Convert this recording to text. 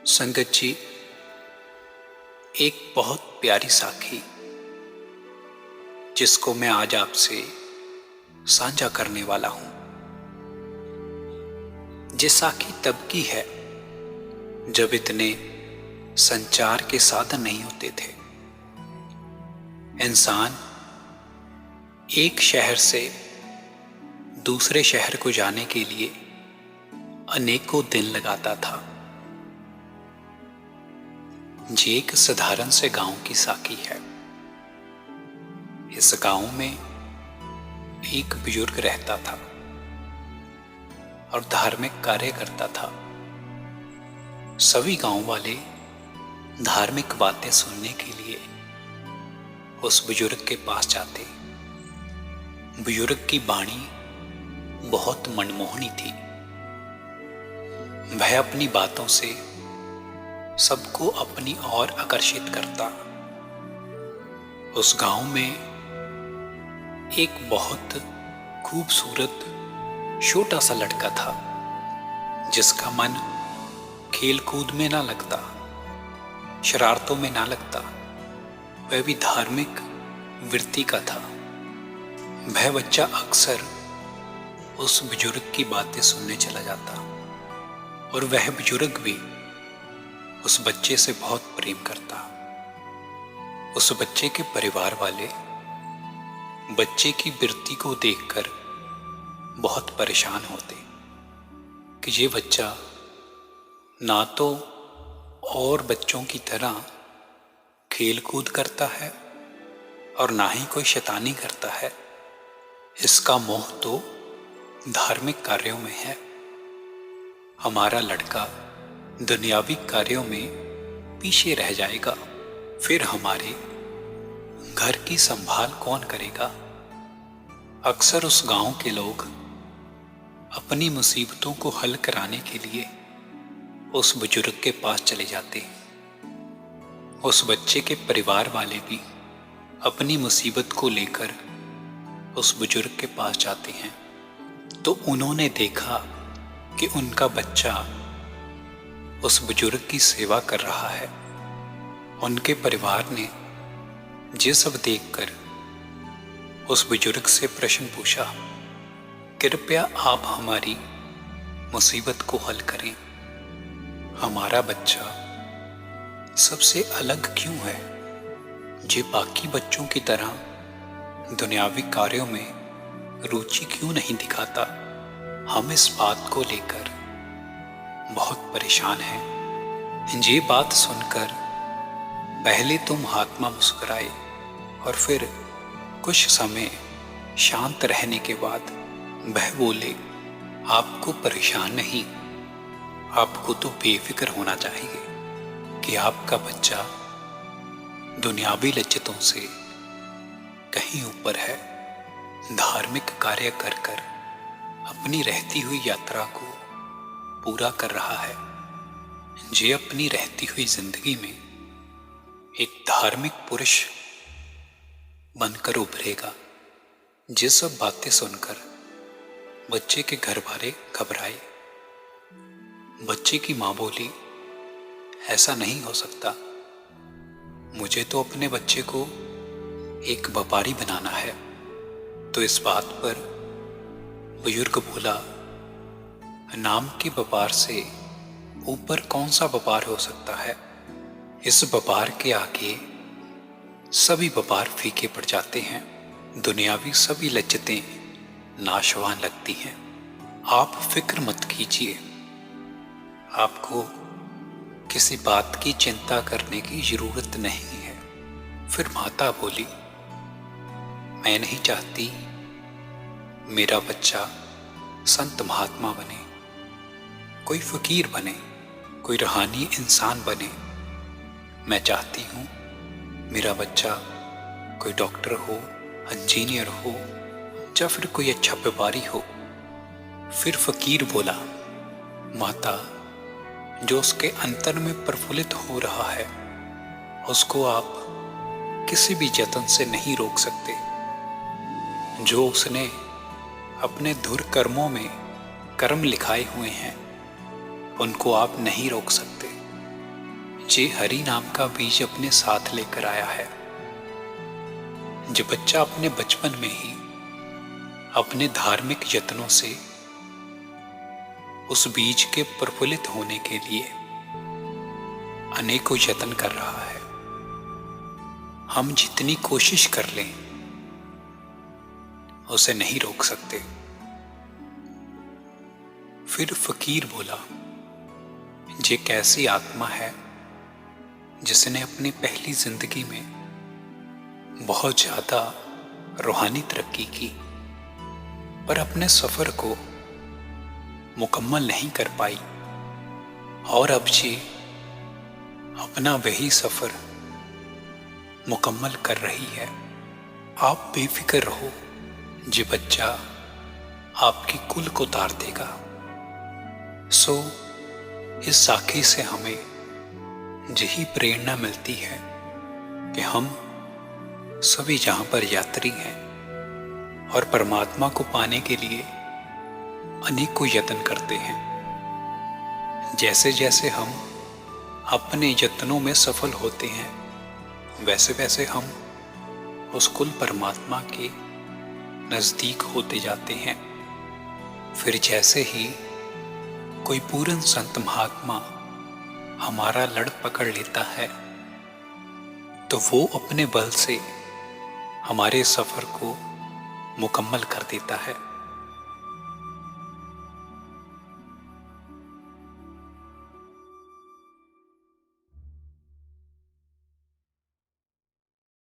संगत जी, एक बहुत प्यारी साखी जिसको मैं आज आपसे साझा करने वाला हूं। ये साखी तब की है जब इतने संचार के साधन नहीं होते थे। इंसान एक शहर से दूसरे शहर को जाने के लिए अनेकों दिन लगाता था। ये एक साधारण से गांव की साखी है। इस गांव में एक बुजुर्ग रहता था और धार्मिक कार्य करता था। सभी गांव वाले धार्मिक बातें सुनने के लिए उस बुजुर्ग के पास जाते। बुजुर्ग की वाणी बहुत मनमोहनी थी। वह अपनी बातों से सबको अपनी ओर आकर्षित करता। उस गांव में एक बहुत खूबसूरत छोटा सा लड़का था जिसका मन खेल कूद में ना लगता, शरारतों में ना लगता। वह भी धार्मिक वृत्ति का था। वह बच्चा अक्सर उस बुजुर्ग की बातें सुनने चला जाता और वह बुजुर्ग भी उस बच्चे से बहुत प्रेम करता। उस बच्चे के परिवार वाले बच्चे की वृत्ति को देखकर बहुत परेशान होते कि ये बच्चा ना तो और बच्चों की तरह खेल कूद करता है और ना ही कोई शैतानी करता है। इसका मोह तो धार्मिक कार्यों में है। हमारा लड़का दुनियावी कार्यों में पीछे रह जाएगा, फिर हमारे घर की संभाल कौन करेगा। अक्सर उस गांव के लोग अपनी मुसीबतों को हल कराने के लिए उस बुजुर्ग के पास चले जाते। उस बच्चे के परिवार वाले भी अपनी मुसीबत को लेकर उस बुजुर्ग के पास जाते हैं। तो उन्होंने देखा कि उनका बच्चा उस बुजुर्ग की सेवा कर रहा है। उनके परिवार ने ये सब देखकर उस बुजुर्ग से प्रश्न पूछा, कृपया आप हमारी मुसीबत को हल करें। हमारा बच्चा सबसे अलग क्यों है? ये बाकी बच्चों की तरह दुनियावी कार्यों में रुचि क्यों नहीं दिखाता? हम इस बात को लेकर बहुत परेशान हैं। ये बात सुनकर पहले तो महात्मा मुस्कुराए और फिर कुछ समय शांत रहने के बाद वह बोले, आपको परेशान नहीं, आपको तो बेफिक्र होना चाहिए कि आपका बच्चा दुनियावी लज्जतों से कहीं ऊपर है। धार्मिक कार्य कर कर अपनी रहती हुई यात्रा को पूरा कर रहा है। जे अपनी रहती हुई जिंदगी में एक धार्मिक पुरुष बनकर उभरेगा। ये सब बातें सुनकर बच्चे के घर वाले घबराए। बच्चे की मां बोली, ऐसा नहीं हो सकता, मुझे तो अपने बच्चे को एक व्यापारी बनाना है। तो इस बात पर बुजुर्ग बोला, नाम के व्यापार से ऊपर कौन सा व्यापार हो सकता है? इस व्यापार के आगे सभी व्यापार फीके पड़ जाते हैं। दुनियावी सभी लज्जतें नाशवान लगती हैं। आप फिक्र मत कीजिए, आपको किसी बात की चिंता करने की जरूरत नहीं है। फिर माता बोली, मैं नहीं चाहती मेरा बच्चा संत महात्मा बने, कोई फकीर बने, कोई रूहानी इंसान बने। मैं चाहती हूं मेरा बच्चा कोई डॉक्टर हो, इंजीनियर हो या फिर कोई अच्छा व्यापारी हो। फिर फकीर बोला, माता, जो उसके अंतर में प्रफुल्लित हो रहा है उसको आप किसी भी यत्न से नहीं रोक सकते। जो उसने अपने धुर कर्मों में कर्म लिखाए हुए हैं उनको आप नहीं रोक सकते। जे हरि नाम का बीज अपने साथ लेकर आया है। जो बच्चा अपने बचपन में ही अपने धार्मिक यत्नों से उस बीज के प्रफुल्लित होने के लिए अनेकों यत्न कर रहा है, हम जितनी कोशिश कर लें उसे नहीं रोक सकते। फिर फकीर बोला, ये कैसी आत्मा है जिसने अपनी पहली जिंदगी में बहुत ज्यादा रूहानी तरक्की की, पर अपने सफर को मुकम्मल नहीं कर पाई, और अब ये अपना वही सफर मुकम्मल कर रही है। आप बेफिक्र रहो, ये बच्चा आपकी कुल को तार देगा। सो इस साखी से हमें यही प्रेरणा मिलती है कि हम सभी जहां पर यात्री हैं और परमात्मा को पाने के लिए अनेकों यत्न करते हैं। जैसे जैसे हम अपने यत्नों में सफल होते हैं, वैसे वैसे हम उस कुल परमात्मा के नजदीक होते जाते हैं। फिर जैसे ही कोई पूर्ण संत महात्मा हमारा लड़ पकड़ लेता है, तो वो अपने बल से हमारे सफर को मुकम्मल कर देता है।